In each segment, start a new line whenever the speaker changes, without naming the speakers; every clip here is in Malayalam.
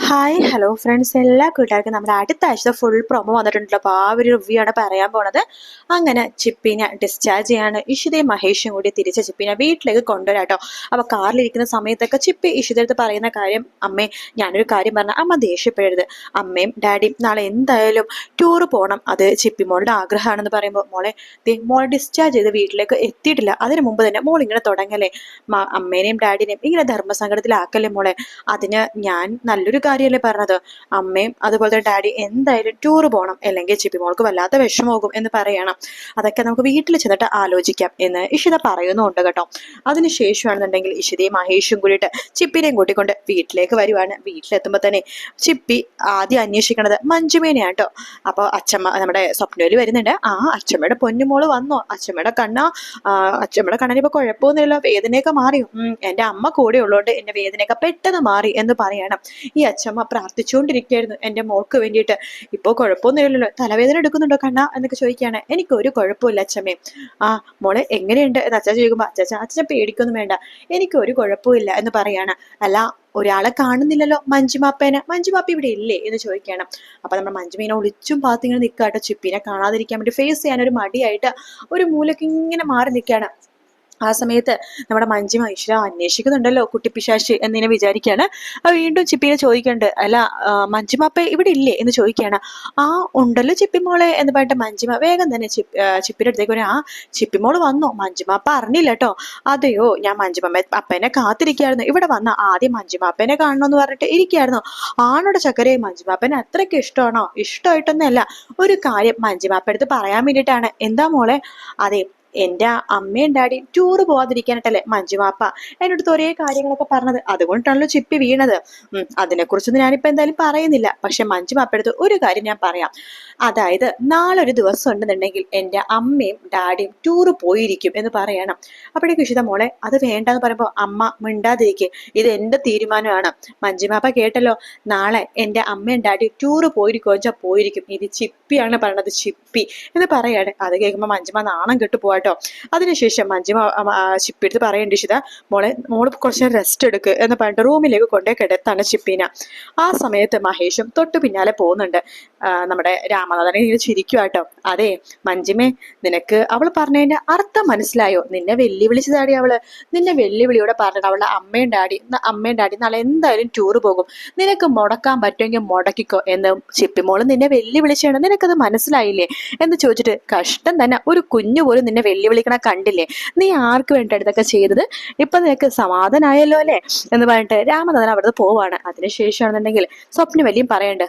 ഹായ് ഹലോ ഫ്രണ്ട്സ്, എല്ലാ കൂട്ടുകാർക്കും നമ്മുടെ അടുത്ത ആഴ്ച ഫുൾ പ്രൊമോ വന്നിട്ടുണ്ടല്ലോ. അപ്പോൾ ആ ഒരു റിവ്യൂ ആണ് പറയാൻ പോണത്. അങ്ങനെ ചിപ്പിനെ ഡിസ്ചാർജ് ചെയ്യാണ് ഇഷിതയും മഹേഷും കൂടി തിരിച്ച് ചിപ്പിനെ വീട്ടിലേക്ക് കൊണ്ടുവരാട്ടോ. അപ്പോൾ കാറിലിരിക്കുന്ന സമയത്തൊക്കെ ചിപ്പി ഇഷിതടുത്ത് പറയുന്ന കാര്യം, അമ്മേ ഞാനൊരു കാര്യം പറഞ്ഞ അമ്മ ദേഷ്യപ്പെടരുത്, അമ്മയും ഡാഡിയും നാളെ എന്തായാലും ടൂറ് പോകണം, അത് ചിപ്പി മോളുടെ ആഗ്രഹമാണെന്ന് പറയുമ്പോൾ, മോളെ മോൾ ഡിസ്ചാർജ് ചെയ്ത് വീട്ടിലേക്ക് എത്തിയിട്ടില്ല, അതിന് മുമ്പ് തന്നെ മോൾ ഇങ്ങനെ തുടങ്ങല്ലേ, അമ്മേനെയും ഡാഡിനെയും ഇങ്ങനെ ധർമ്മസങ്കടത്തിലാക്കല്ലേ മോളെ, അതിന് ഞാൻ നല്ലൊരു കാര്യമല്ലേ പറഞ്ഞത്, അമ്മയും അതുപോലെ തന്നെ ഡാഡി എന്തായാലും ടൂറ് പോകണം, അല്ലെങ്കിൽ ചിപ്പി മോൾക്ക് വല്ലാത്ത വിഷമമാകും എന്ന് പറയണം, അതൊക്കെ നമുക്ക് വീട്ടിൽ ചെന്നിട്ട് ആലോചിക്കാം എന്ന് ഇഷിത പറയുന്നുണ്ട് കേട്ടോ. അതിനുശേഷമാണെന്നുണ്ടെങ്കിൽ ഇഷിതയും മഹേഷും കൂടിയിട്ട് ചിപ്പിനെയും കൂട്ടിക്കൊണ്ട് വീട്ടിലേക്ക് വരുവാണ്. വീട്ടിലെത്തുമ്പോൾ തന്നെ ചിപ്പി ആദ്യം അന്വേഷിക്കണത് മഞ്ജുമേനെയാണ് കേട്ടോ. അപ്പോൾ അച്ഛമ്മ നമ്മുടെ സ്വപ്നയിൽ വരുന്നുണ്ട്. ആ അച്ഛമ്മയുടെ പൊന്നുമോള് വന്നോ, അച്ഛമ്മയുടെ കണ്ണിന് ഇപ്പൊ കുഴപ്പമൊന്നുമില്ല, വേദനയൊക്കെ മാറി, എന്റെ അമ്മ കൂടെ ഉള്ളതുകൊണ്ട് എന്റെ വേദനയൊക്കെ പെട്ടെന്ന് മാറി എന്ന് പറയണം. ഈ അച്ഛമ്മ പ്രാർത്ഥിച്ചുകൊണ്ടിരിക്കുകയായിരുന്നു എന്റെ മോൾക്ക് വേണ്ടിയിട്ട്. ഇപ്പോ കുഴപ്പമൊന്നുമില്ലല്ലോ, തലവേദന എടുക്കുന്നുണ്ടോ കണ്ണ എന്നൊക്കെ ചോദിക്കുകയാണ്. എനിക്കൊരു കുഴപ്പമില്ല അച്ഛമ്മേ. ആ മോളെ എങ്ങനെയുണ്ട് എന്ന് അച്ഛൻ ചോദിക്കുമ്പോ അച്ഛൻ പേടിക്കൊന്നും വേണ്ട, എനിക്കൊരു കുഴപ്പമില്ല എന്ന് പറയാണ്. അല്ല, ഒരാളെ കാണുന്നില്ലല്ലോ, മഞ്ജുമാപ്പ ഇവിടെ ഇല്ലേ എന്ന് ചോദിക്കുകയാണ്. അപ്പൊ നമ്മുടെ മഞ്ജുമീനെ ഒളിച്ചും പാത്തിങ്ങനെ നിൽക്കാട്ടോ. ചിപ്പിനെ കാണാതിരിക്കാൻ വേണ്ടി ഫേസ് ചെയ്യാൻ ഒരു മടിയായിട്ട് ഒരു മൂലക്ക് ഇങ്ങനെ മാറി നിൽക്കുകയാണ്. ആ സമയത്ത് നമ്മുടെ മഞ്ജു ഈശ്വര അന്വേഷിക്കുന്നുണ്ടല്ലോ കുട്ടിപ്പിശാശ് എന്നിങ്ങനെ വിചാരിക്കുകയാണ്. വീണ്ടും ചിപ്പിനെ ചോദിക്കണ്ട്, അല്ല മഞ്ജുമാപ്പ ഇവിടെ ഇല്ലേ എന്ന് ചോദിക്കുകയാണ്. ആ ഉണ്ടല്ലോ ചിപ്പിമോളെ എന്ന് പറഞ്ഞിട്ട് മഞ്ജുമ വേഗം തന്നെ ചിപ്പിന്റെ അടുത്തേക്ക് വരും. ആ ചിപ്പിമോള് വന്നോ, മഞ്ജുമാപ്പ അറിഞ്ഞില്ല കേട്ടോ. അതെയോ, ഞാൻ അപ്പനെ കാത്തിരിക്കുകയായിരുന്നു, ഇവിടെ വന്ന ആദ്യം മഞ്ജുമാപ്പനെ കാണണമെന്ന് പറഞ്ഞിട്ട് ഇരിക്കുകയായിരുന്നു. ആണോടെ ചക്കരെ, മഞ്ജുമാപ്പനെ അത്രയ്ക്ക് ഇഷ്ടമാണോ? ഇഷ്ടമായിട്ടൊന്നുമല്ല, ഒരു കാര്യം മഞ്ജുമാപ്പ എടുത്ത് പറയാൻ വേണ്ടിയിട്ടാണ്. എന്താ മോളെ? അതെ, എന്റെ അമ്മയും ഡാഡിയും ടൂറ് പോവാതിരിക്കാനായിട്ടല്ലേ മഞ്ജുമാപ്പ എന്നോട് ഒരേ കാര്യങ്ങളൊക്കെ പറഞ്ഞത്, അതുകൊണ്ടാണല്ലോ ചിപ്പി വീണത്. അതിനെക്കുറിച്ചൊന്നും ഞാനിപ്പോ എന്തായാലും പറയുന്നില്ല. പക്ഷെ മഞ്ജുമാപ്പടുത്ത് ഒരു കാര്യം ഞാൻ പറയാം, അതായത് നാളെ ഒരു ദിവസം ഉണ്ടെന്നുണ്ടെങ്കിൽ എന്റെ അമ്മയും ഡാഡിയും ടൂറ് പോയിരിക്കും എന്ന് പറയണം. അപ്പോഴേക്കും ഇഷിത മോളെ അത് വേണ്ടെന്ന് പറയുമ്പോ, അമ്മ മിണ്ടാതിരിക്കെ, ഇത് എന്റെ തീരുമാനമാണ്. മഞ്ജുമാപ്പ കേട്ടല്ലോ, നാളെ എന്റെ അമ്മയും ഡാഡിയും ടൂറ് പോയിരിക്കും വെച്ചാൽ പോയിരിക്കും, ഇത് ചിപ്പിയാണ് പറയണത്, ചിപ്പി എന്ന് പറയാണ്. അത് കേൾക്കുമ്പോ മഞ്ജുമ നാണം കെട്ടു പോവാട്ടോ. അതിനുശേഷം മഞ്ജുമ ചിപ്പിയെടുത്ത് പറയേണ്ട ഇഷിത മോള് കുറച്ച് റെസ്റ്റ് എടുക്ക് എന്ന് പറഞ്ഞിട്ട് റൂമിലേക്ക് കൊണ്ടേ കിടത്താണ് ചിപ്പീന. ആ സമയത്ത് മഹേഷും തൊട്ടു പിന്നാലെ പോകുന്നുണ്ട്. നമ്മുടെ രാമനാഥനെ ഇങ്ങനെ ചിരിക്കുവാട്ടോ. അതെ മഞ്ജിമേ, നിനക്ക് അവൾ പറഞ്ഞതിന്റെ അർത്ഥം മനസ്സിലായോ? നിന്നെ വെല്ലുവിളിച്ചതാടി അവള്. നിന്നെ വെല്ലുവിളിയോടെ പറഞ്ഞിട്ട് അവളുടെ അമ്മയും ഡാഡി നാളെ എന്തായാലും ടൂറ് പോകും, നിനക്ക് മുടക്കാൻ പറ്റുമെങ്കിൽ മുടക്കിക്കോ എന്ന് ചിപ്പിമോള് നിന്നെ വെല്ലുവിളിച്ചാണ്, നിനക്കത് മനസ്സിലായില്ലേ എന്ന് ചോദിച്ചിട്ട്, കഷ്ടം തന്നെ, ഒരു കുഞ്ഞു പോലും നിന്നെ വെല്ലുവിളിക്കണ കണ്ടില്ലേ, നീ ആർക്ക് വേണ്ടിയിട്ട് ഇതൊക്കെ ചെയ്തത്, ഇപ്പൊ നിനക്ക് സമാധാനായല്ലോ അല്ലേ എന്ന് പറഞ്ഞിട്ട് രാമനാഥൻ അവിടുന്ന് പോവാണ്. അതിനുശേഷമാണെന്നുണ്ടെങ്കിൽ സ്വപ്നവല്ലിയും പറയണ്ട്,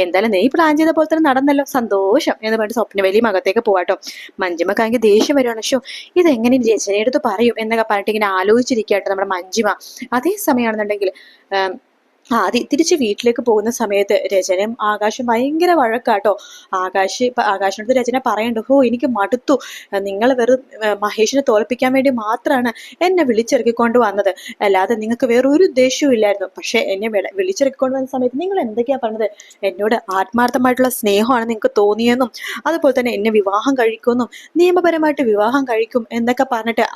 എന്തായാലും നീ പ്ലാൻ ചെയ്ത പോലെ തന്നെ നടന്നല്ലോ, സന്തോഷം എന്ന് പറഞ്ഞിട്ട് സ്വപ്നവല്ലിയും അകത്തേക്ക് പോവാട്ടോ. മഞ്ജുമക്കാണെങ്കിൽ ദേഷ്യം വരുവാണ്. ഷോ ഇതെങ്ങനെ രചനയെടുത്ത് പറയും എന്നൊക്കെ പറഞ്ഞിട്ട് ഇങ്ങനെ ആലോചിച്ചിരിക്കട്ടോ നമ്മുടെ മഞ്ജുമ. അതേ സമയമാണെന്നുണ്ടെങ്കിൽ തിരിച്ച് വീട്ടിലേക്ക് പോകുന്ന സമയത്ത് രചനയും ആകാശും ഭയങ്കര വഴക്കാട്ടോ. ആകാശിനടുത്ത് രചന പറയണ്ട്, എനിക്ക് മടുത്തു, നിങ്ങൾ വെറും മഹേഷിനെ തോൽപ്പിക്കാൻ വേണ്ടി മാത്രമാണ് എന്നെ വിളിച്ചിറക്കിക്കൊണ്ട് വന്നത്, അല്ലാതെ നിങ്ങൾക്ക് വേറൊരു ഉദ്ദേശവും ഇല്ലായിരുന്നു. പക്ഷെ എന്നെ വിളിച്ചിറക്കിക്കൊണ്ട് വന്ന സമയത്ത് നിങ്ങൾ എന്തൊക്കെയാ പറഞ്ഞത്, എന്നോട് ആത്മാർത്ഥമായിട്ടുള്ള സ്നേഹമാണ് നിങ്ങൾക്ക് തോന്നിയെന്നും അതുപോലെ തന്നെ എന്നെ വിവാഹം കഴിക്കുമെന്നും നിയമപരമായിട്ട് വിവാഹം കഴിക്കും എന്നൊക്കെ പറഞ്ഞിട്ട്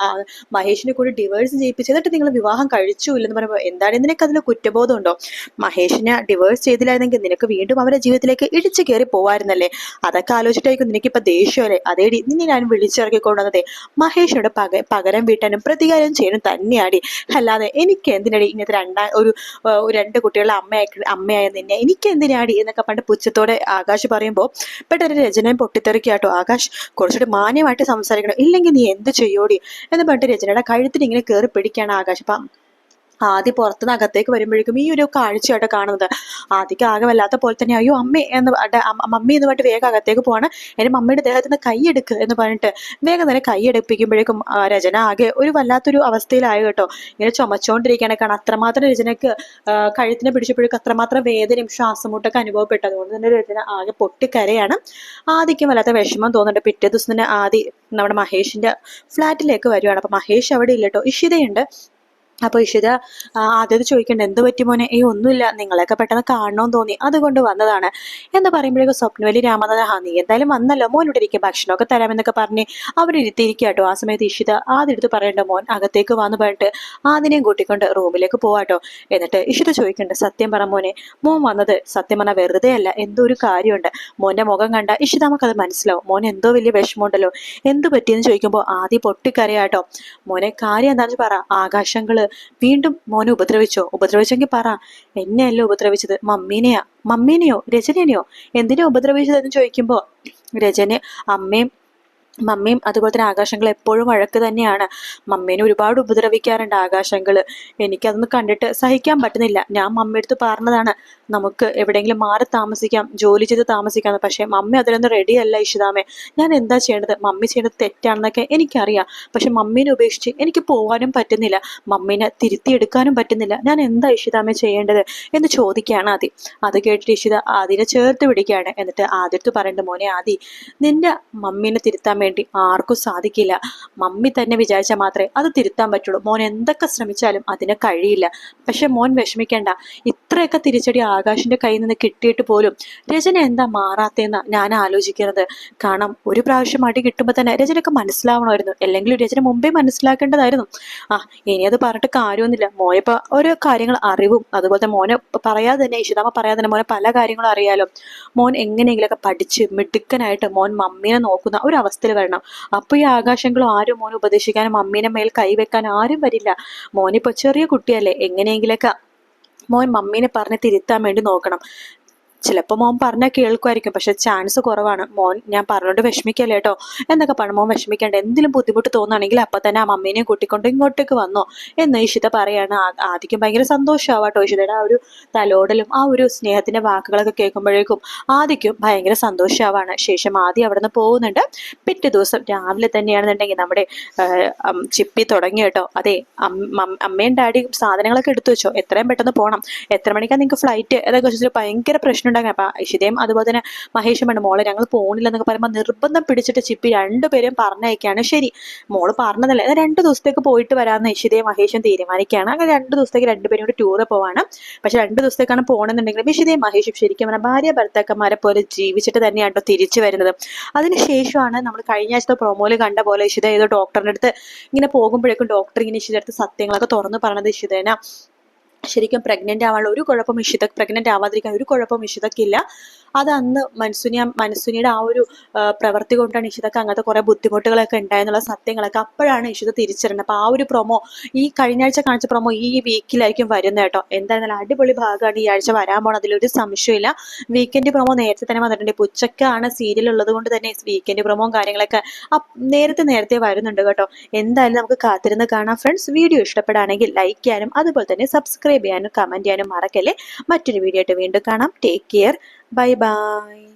മഹേഷിനെ കൂടി ഡിവേഴ്സ് ചെയ്യിപ്പിച്ച് എന്നിട്ട് നിങ്ങൾ വിവാഹം കഴിച്ചു ഇല്ലെന്ന് പറയുമ്പോൾ, എന്താണ് നിനക്ക് അതിൽ കുറ്റബോധം ഉണ്ടോ? മഹേഷിനെ ഡിവേഴ്സ് ചെയ്തില്ലായിരുന്നെങ്കിൽ നിനക്ക് വീണ്ടും അവരുടെ ജീവിതത്തിലേക്ക് ഇടിച്ചു കയറി പോവായിരുന്നല്ലേ, അതൊക്കെ ആലോചിച്ചിട്ടായിരിക്കും നിനക്കിപ്പോ ദേഷ്യമല്ലേ. അതേടി നിന്നെ ഞാൻ വിളിച്ചിറക്കിക്കൊണ്ടുവന്നതേ മഹേഷിനോട് പകരം വീട്ടാനും പ്രതികാരം ചെയ്യാനും തന്നെയാടി, അല്ലാതെ എനിക്ക് എന്തിനടി ഇങ്ങനത്തെ രണ്ട് കുട്ടികളുടെ അമ്മയായ നിന്നെ എനിക്ക് എന്തിനാടി എന്നൊക്കെ പണ്ട് പുച്ഛത്തോടെ ആകാശ് പറയുമ്പോൾ പെട്ടെന്ന് രചനയും പൊട്ടിത്തെറിക്കാട്ടോ. ആകാശ് കുറച്ചുകൂടി മാന്യമായിട്ട് സംസാരിക്കണം, ഇല്ലെങ്കിൽ നീ എന്ത് ചെയ്യോടി എന്ന് പറഞ്ഞിട്ട് രചനയുടെ കഴുത്തിന് ഇങ്ങനെ കയറി പിടിക്കുകയാണ് ആകാശ്. ആദ്യം പുറത്തുനിന്ന് അകത്തേക്ക് വരുമ്പോഴേക്കും ഈ ഒരു കാഴ്ചയായിട്ട് കാണുന്നത്. ആദ്യക്ക് ആകെ വല്ലാത്ത പോലെ തന്നെ, അയ്യോ മമ്മി എന്ന് പറഞ്ഞിട്ട് വേഗം അകത്തേക്ക് പോവാണ്. എന്റെ മമ്മിയുടെ ദേഹത്ത് നിന്ന് കൈയെടുക്ക് എന്ന് പറഞ്ഞിട്ട് വേഗം തന്നെ കൈയെടുപ്പിക്കുമ്പോഴേക്കും രചന ആകെ ഒരു വല്ലാത്തൊരു അവസ്ഥയിലായി കേട്ടോ. ഇങ്ങനെ ചുമച്ചോണ്ടിരിക്കുകയാണ്. കാരണം അത്രമാത്രം രചനക്ക് കഴുത്തിനെ പിടിച്ചപ്പോഴേക്കും അത്രമാത്രം വേദനയും ശ്വാസമുട്ടൊക്കെ അനുഭവപ്പെട്ടു. അതുകൊണ്ട് തന്നെ രചന ആകെ പൊട്ടിക്കരയാണ്. ആദ്യം വല്ലാത്ത വിഷമം തോന്നുന്നുണ്ട്. പിറ്റേ ദിവസം തന്നെ നമ്മുടെ മഹേഷിന്റെ ഫ്ലാറ്റിലേക്ക് വരുവാണ്. അപ്പൊ മഹേഷ് അവിടെ ഇല്ലട്ടോ, ഇഷിതയുണ്ട്. അപ്പോൾ ഇഷിത ആദ്യം ചോദിക്കണ്ട എന്ത് പറ്റി മോനെ? ഒന്നുമില്ല, നിങ്ങളെയൊക്കെ പെട്ടെന്ന് കാണണമെന്ന് തോന്നി, അതുകൊണ്ട് വന്നതാണ് എന്ന് പറയുമ്പോഴേക്കും സ്വപ്നവലി രാമനാഥൻ നീ എന്തായാലും വന്നല്ലോ, മോൻ ഇവിടെ ഇരിക്കുക, ഭക്ഷണമൊക്കെ തരാമെന്നൊക്കെ പറഞ്ഞ് അവരിരുത്തിയിരിക്കുക കേട്ടോ. ആ സമയത്ത് ഇഷിത ആദ്യം പറയണ്ട മോൻ അകത്തേക്ക് വന്ന് പറഞ്ഞിട്ട് ആദിനെയും കൂട്ടിക്കൊണ്ട് റൂമിലേക്ക് പോവാട്ടോ. എന്നിട്ട് ഇഷിത ചോദിക്കണ്ട സത്യം പറ മോനെ, മോൻ വന്നത് സത്യം പറഞ്ഞാൽ വെറുതെ അല്ല, എന്തോ ഒരു കാര്യമുണ്ട്. മോന്റെ മുഖം കണ്ട ഇഷിത നമുക്കത് മനസ്സിലാവും, മോൻ എന്തോ വലിയ വിഷമമുണ്ടല്ലോ, എന്ത് പറ്റിയെന്ന് ചോദിക്കുമ്പോൾ ആദ്യം പൊട്ടിക്കരയാട്ടോ. മോനെ കാര്യം എന്താണെന്ന് പറ, ആകാശങ്ങള് വീണ്ടും മോനെ ഉപദ്രവിച്ചെങ്കിൽ പറ. എന്നെയല്ലോ ഉപദ്രവിച്ചത്, മമ്മീനെയോ രചനയോ എന്തിനാ ഉപദ്രവിച്ചതെന്ന് ചോദിക്കുമ്പോ രചന മമ്മിയും അതുപോലെ തന്നെ ആകാശങ്ങൾ എപ്പോഴും വഴക്ക് തന്നെയാണ്. മമ്മീനെ ഒരുപാട് ഉപദ്രവിക്കാറുണ്ട് ആകാശങ്ങള്. എനിക്കതൊന്ന് കണ്ടിട്ട് സഹിക്കാൻ പറ്റുന്നില്ല. ഞാൻ മമ്മിയെടുത്ത് പറഞ്ഞതാണ് നമുക്ക് എവിടെയെങ്കിലും മാറി താമസിക്കാം, ജോലി ചെയ്ത് താമസിക്കാന്ന്. പക്ഷെ മമ്മി അതിനൊന്നും റെഡിയല്ല ഇഷിതാമേ. ഞാൻ എന്താ ചെയ്യേണ്ടത്? മമ്മി ചെയ്യുന്നത് തെറ്റാണെന്നൊക്കെ എനിക്കറിയാം, പക്ഷെ മമ്മീനെ ഉപേക്ഷിച്ച് എനിക്ക് പോവാനും പറ്റുന്നില്ല, മമ്മീനെ തിരുത്തിയെടുക്കാനും പറ്റുന്നില്ല. ഞാൻ എന്താ ഇഷിതാമേ ചെയ്യേണ്ടത് എന്ന് ചോദിക്കുകയാണ് ആദി. അത് കേട്ടിട്ട് ഇഷിത ആദിനെ ചേർത്ത് പിടിക്കുകയാണ്. എന്നിട്ട് ആദ്യത്ത് പറയേണ്ട മോനെ ആദി, നിന്റെ മമ്മീനെ തിരുത്താൻ വേണ്ടി ആർക്കും സാധിക്കില്ല. മമ്മി തന്നെ വിചാരിച്ചാൽ മാത്രമേ അത് തിരുത്താൻ പറ്റുള്ളൂ. മോൻ എന്തൊക്കെ ശ്രമിച്ചാലും അതിന് കഴിയില്ല. പക്ഷെ മോൻ വിഷമിക്കേണ്ട, ഇത്രയൊക്കെ തിരിച്ചടി ആകാശിന്റെ കയ്യിൽ നിന്ന് കിട്ടിയിട്ട് പോലും രചന എന്താ മാറാത്തേന്നാ ഞാൻ ആലോചിക്കുന്നത്. കാരണം ഒരു പ്രാവശ്യം അടി കിട്ടുമ്പോൾ തന്നെ രചനക്ക് മനസ്സിലാവണമായിരുന്നു, അല്ലെങ്കിൽ രചന മുമ്പേ മനസ്സിലാക്കേണ്ടതായിരുന്നു. ഇനി അത് പറഞ്ഞിട്ട് കാര്യമൊന്നുമില്ല. മോനിപ്പോ ഓരോ കാര്യങ്ങൾ അറിവും അതുപോലെ മോനെ പറയാതെ തന്നെ ഇഷിതാമ്മ പറയാതെ തന്നെ മോനെ പല കാര്യങ്ങളും അറിയാലോ. മോൻ എങ്ങനെയെങ്കിലൊക്കെ പഠിച്ച് മിടുക്കനായിട്ട് മോൻ മമ്മീനെ നോക്കുന്ന ഒരു അവസ്ഥയിൽ വരണം. അപ്പൊ ഈ ആകാശങ്ങളും ആരും മോനെ ഉപദേശിക്കാനും മമ്മീനെ മേൽ കൈവെക്കാൻ ആരും വരില്ല. മോനിപ്പോ ചെറിയ കുട്ടിയല്ലേ, എങ്ങനെയെങ്കിലൊക്കെ മോൻ മമ്മീനെ പറഞ്ഞ് തിരുത്താൻ വേണ്ടി നോക്കണം. ചിലപ്പോൾ മോൻ പറഞ്ഞാൽ കേൾക്കുമായിരിക്കും, പക്ഷെ ചാൻസ് കുറവാണ്. മോൻ ഞാൻ പറഞ്ഞോണ്ട് വിഷമിക്കല്ലേ കേട്ടോ എന്നൊക്കെ പറഞ്ഞു. മോൻ വിഷമിക്കേണ്ട, എന്തെങ്കിലും ബുദ്ധിമുട്ട് തോന്നുകയാണെങ്കിൽ അപ്പൊ തന്നെ ആ മമ്മീനെയും കൂട്ടിക്കൊണ്ട് ഇങ്ങോട്ടേക്ക് വന്നോ എന്ന് ഇഷിത പറയാണ്. ആദ്യം ഭയങ്കര സന്തോഷമാവാട്ടോ ഇഷിതയുടെ ആ ഒരു തലോടലും ആ ഒരു സ്നേഹത്തിന്റെ വാക്കുകളൊക്കെ കേൾക്കുമ്പോഴേക്കും ആദ്യം ഭയങ്കര സന്തോഷമാവാണ്. ശേഷം ആദ്യം അവിടെ നിന്ന് പോകുന്നുണ്ട്. പിറ്റേ ദിവസം രാവിലെ തന്നെയാണെന്നുണ്ടെങ്കിൽ നമ്മുടെ ചിപ്പി തുടങ്ങി കേട്ടോ. അതെ, അമ്മയും ഡാഡിയും സാധനങ്ങളൊക്കെ എടുത്തു വെച്ചോ, എത്രയും പെട്ടെന്ന് പോകണം, എത്ര മണിക്കാണ് നിങ്ങൾക്ക് ഫ്ലൈറ്റ് എന്നൊക്കെ വെച്ചിട്ട് ഭയങ്കര പ്രശ്നം ഉണ്ടാകും. അപ്പൊ ഇഷിതയും അതുപോലെ തന്നെ മഹേഷും വേണം മോളെ ഞങ്ങൾ പോണില്ലെന്നൊക്കെ പറയുമ്പോൾ നിർബന്ധം പിടിച്ചിട്ട് ചിപ്പി രണ്ടുപേരും പറഞ്ഞയക്കാണ്. ശരി മോള് പറഞ്ഞതല്ലേ, 2 ദിവസത്തേക്ക് പോയിട്ട് വരാമെന്ന് ഇഷിതയും മഹേഷും തീരുമാനിക്കുകയാണ്. അങ്ങനെ 2 ദിവസത്തേക്ക് രണ്ടുപേരും കൂടി ടൂറ് പോവാണ്. പക്ഷെ 2 ദിവസത്തേക്കാണ് പോകണമെന്നുണ്ടെങ്കിലും ഇഷിതയും മഹേഷും ശരിക്കും പറഞ്ഞാൽ ഭാര്യ ഭർത്താക്കന്മാരെ പോലെ ജീവിച്ചിട്ട് തന്നെയാണ് തിരിച്ചു വരുന്നത്. അതിനുശേഷമാണ് നമ്മൾ കഴിഞ്ഞ ആഴ്ചത്തെ പ്രൊമോയിൽ കണ്ട പോലെ ഇഷിത ഏതോ ഡോക്ടറിന്റെ അടുത്ത് ഇങ്ങനെ പോകുമ്പോഴേക്കും ഡോക്ടർ ഇങ്ങനെ ഇഷിത അടുത്ത് സത്യങ്ങളൊക്കെ തുറന്നു പറഞ്ഞത് ഇഷിതേന ശരിക്കും പ്രഗ്നന്റ് ആവാനുള്ള ഒരു കുഴപ്പം പ്രഗ്നന്റ് ആവാതിരിക്കാൻ ഒരു കുഴപ്പം ഇഷിതക്കില്ല. അത് അന്ന് മനസ്സുനിയുടെ ആ ഒരു പ്രവൃത്തി കൊണ്ടാണ് ഇഷിതക്ക് അങ്ങനത്തെ കുറെ ബുദ്ധിമുട്ടുകളൊക്കെ ഉണ്ടായെന്നുള്ള സത്യങ്ങളൊക്കെ അപ്പോഴാണ് ഇഷിത തിരിച്ചറിഞ്ഞത്. അപ്പൊ ആ ഒരു പ്രൊമോ ഈ കഴിഞ്ഞ ആഴ്ച കാണിച്ച പ്രൊമോ ഈ വീക്കിലായിരിക്കും വരുന്നത് കേട്ടോ. എന്തായാലും അടിപൊളി ഭാഗമാണ് ഈ ആഴ്ച വരാൻ പോണത്, അതിലൊരു സംശയമില്ല. വീക്കെൻഡ് പ്രൊമോ നേരത്തെ തന്നെ വന്നിട്ടുണ്ട്. ഇപ്പൊ ഉച്ചക്കാണ് സീരിയൽ ഉള്ളത് കൊണ്ട് തന്നെ വീക്കെൻഡ് പ്രൊമോയും കാര്യങ്ങളൊക്കെ നേരത്തെ വരുന്നുണ്ട് കേട്ടോ. എന്തായാലും നമുക്ക് കാത്തിരുന്ന് കാണാം ഫ്രണ്ട്സ്. വീഡിയോ ഇഷ്ടപ്പെടുകയാണെങ്കിൽ ലൈക്ക് ചെയ്യാനും അതുപോലെ തന്നെ സബ്സ്ക്രൈബ് ചെയ്യാനും കമന്റ് ചെയ്യാനും മറക്കല്ലേ. മറ്റൊരു വീഡിയോ ആയിട്ട് വീണ്ടും കാണാം. Take care. Bye bye.